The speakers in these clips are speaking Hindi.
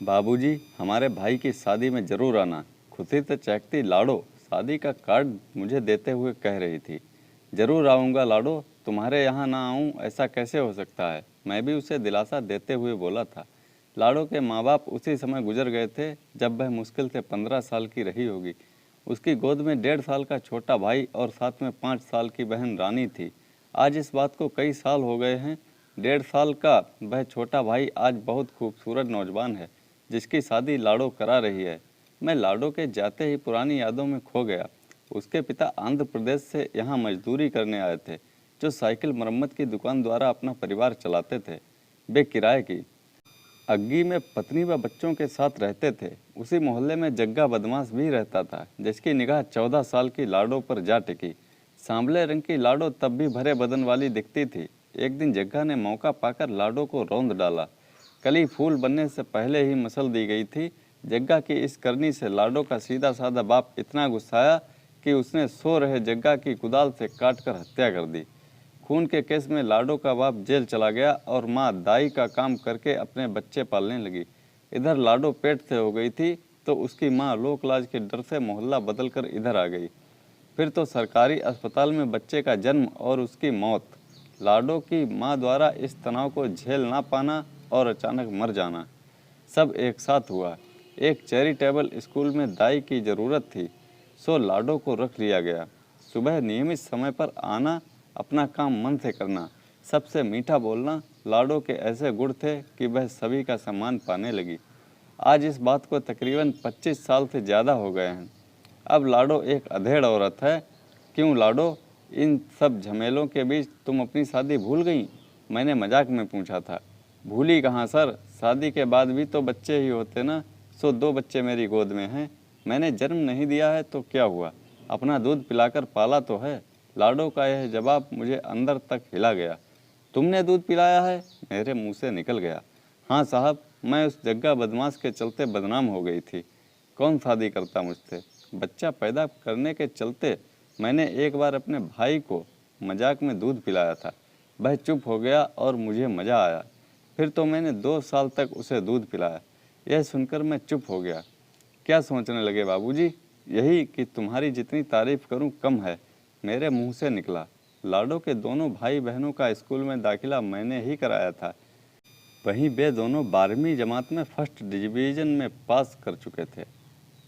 बाबूजी, हमारे भाई की शादी में जरूर आना। खुशी से चहकती लाडो शादी का कार्ड मुझे देते हुए कह रही थी। जरूर आऊँगा लाडो, तुम्हारे यहाँ ना आऊँ ऐसा कैसे हो सकता है, मैं भी उसे दिलासा देते हुए बोला था। लाडो के माँ बाप उसी समय गुजर गए थे जब वह मुश्किल से 15 साल की रही होगी। उसकी गोद में 1.5 साल का छोटा भाई और साथ में 5 साल की बहन रानी थी। आज इस बात को कई साल हो गए हैं। 1.5 साल का वह छोटा भाई आज बहुत खूबसूरत नौजवान है जिसकी शादी लाडो करा रही है। मैं लाडो के जाते ही पुरानी यादों में खो गया। उसके पिता आंध्र प्रदेश से यहाँ मजदूरी करने आए थे, जो साइकिल मरम्मत की दुकान द्वारा अपना परिवार चलाते थे। वे किराए की अग्गी में पत्नी व बच्चों के साथ रहते थे। उसी मोहल्ले में जग्गा बदमाश भी रहता था जिसकी निगाह 14 साल की लाडो पर जा टिकी। सांवले रंग की लाडो तब भी भरे बदन वाली दिखती थी। एक दिन जग्गा ने मौका पाकर लाडो को रौंद डाला। कली फूल बनने से पहले ही मसल दी गई थी। जग्गा की इस करनी से लाडो का सीधा साधा बाप इतना गुस्साया कि उसने सो रहे जग्गा की कुदाल से काटकर हत्या कर दी। खून के केस में लाडो का बाप जेल चला गया और माँ दाई का काम करके अपने बच्चे पालने लगी। इधर लाडो पेट से हो गई थी तो उसकी माँ लोक लाज के डर से मोहल्ला बदलकर इधर आ गई। फिर तो सरकारी अस्पताल में बच्चे का जन्म और उसकी मौत। लाडो की माँ द्वारा इस तनाव को झेल ना पाना और अचानक मर जाना, सब एक साथ हुआ। एक चैरिटेबल स्कूल में दाई की ज़रूरत थी, सो लाडो को रख लिया गया। सुबह नियमित समय पर आना, अपना काम मन से करना, सबसे मीठा बोलना लाडो के ऐसे गुण थे कि वह सभी का सम्मान पाने लगी। आज इस बात को तकरीबन 25 साल से ज़्यादा हो गए हैं। अब लाडो एक अधेड़ औरत है। क्यों लाडो, इन सब झमेलों के बीच तुम अपनी शादी भूल गई? मैंने मजाक में पूछा था। भूली कहाँ सर, शादी के बाद भी तो बच्चे ही होते ना। सो 2 बच्चे मेरी गोद में हैं। मैंने जन्म नहीं दिया है तो क्या हुआ, अपना दूध पिलाकर पाला तो है। लाडो का यह जवाब मुझे अंदर तक हिला गया। तुमने दूध पिलाया है? मेरे मुंह से निकल गया। हाँ साहब, मैं उस जग्गा बदमाश के चलते बदनाम हो गई थी। कौन शादी करता मुझसे? बच्चा पैदा करने के चलते मैंने एक बार अपने भाई को मजाक में दूध पिलाया था। वह चुप हो गया और मुझे मज़ा आया। फिर तो मैंने 2 साल तक उसे दूध पिलाया। यह सुनकर मैं चुप हो गया। क्या सोचने लगे बाबूजी? यही कि तुम्हारी जितनी तारीफ करूं कम है, मेरे मुंह से निकला। लाडो के दोनों भाई बहनों का स्कूल में दाखिला मैंने ही कराया था। वहीं वे दोनों 12वीं जमात में फर्स्ट डिवीज़न में पास कर चुके थे।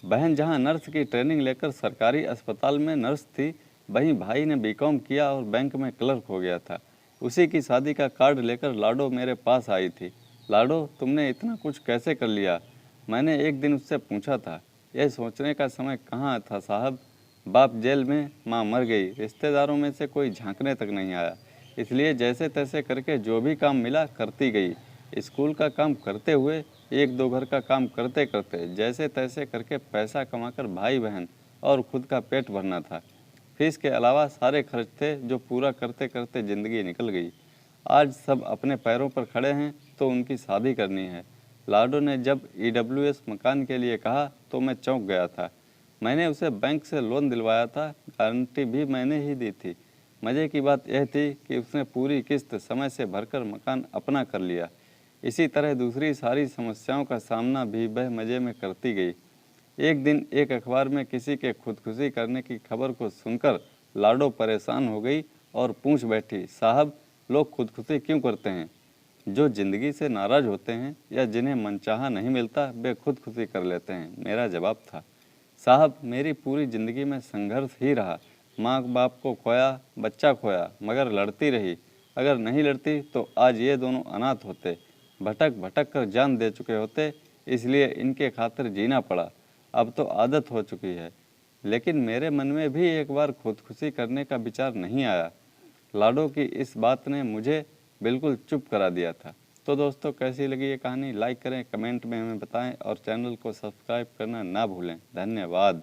बहन जहां नर्स की ट्रेनिंग लेकर सरकारी अस्पताल में नर्स थी, वहीं भाई ने बीकॉम किया और बैंक में क्लर्क हो गया था। उसी की शादी का कार्ड लेकर लाडो मेरे पास आई थी। लाडो, तुमने इतना कुछ कैसे कर लिया? मैंने एक दिन उससे पूछा था। यह सोचने का समय कहाँ था साहब। बाप जेल में, माँ मर गई, रिश्तेदारों में से कोई झांकने तक नहीं आया। इसलिए जैसे तैसे करके जो भी काम मिला करती गई। स्कूल का काम करते हुए, 1-2 घर का काम करते करते जैसे तैसे करके पैसा कमाकर भाई बहन और खुद का पेट भरना था। फीस के अलावा सारे खर्च थे जो पूरा करते करते ज़िंदगी निकल गई। आज सब अपने पैरों पर खड़े हैं तो उनकी शादी करनी है। लाडो ने जब ईडब्ल्यूएस मकान के लिए कहा तो मैं चौंक गया था। मैंने उसे बैंक से लोन दिलवाया था, गारंटी भी मैंने ही दी थी। मज़े की बात यह थी कि उसने पूरी किस्त समय से भरकर मकान अपना कर लिया। इसी तरह दूसरी सारी समस्याओं का सामना भी वह मज़े में करती गई। एक दिन एक अखबार में किसी के खुदकुशी करने की खबर को सुनकर लाडो परेशान हो गई और पूछ बैठी, साहब, लोग खुदकुशी क्यों करते हैं? जो ज़िंदगी से नाराज़ होते हैं या जिन्हें मनचाहा नहीं मिलता वे खुदकुशी कर लेते हैं, मेरा जवाब था। साहब, मेरी पूरी ज़िंदगी में संघर्ष ही रहा। माँ बाप को खोया, बच्चा खोया, मगर लड़ती रही। अगर नहीं लड़ती तो आज ये दोनों अनाथ होते, भटक भटक कर जान दे चुके होते। इसलिए इनके खातिर जीना पड़ा। अब तो आदत हो चुकी है, लेकिन मेरे मन में भी एक बार खुदकुशी करने का विचार नहीं आया। लाडो की इस बात ने मुझे बिल्कुल चुप करा दिया था। तो दोस्तों, कैसी लगी ये कहानी? लाइक करें, कमेंट में हमें बताएं और चैनल को सब्सक्राइब करना ना भूलें। धन्यवाद।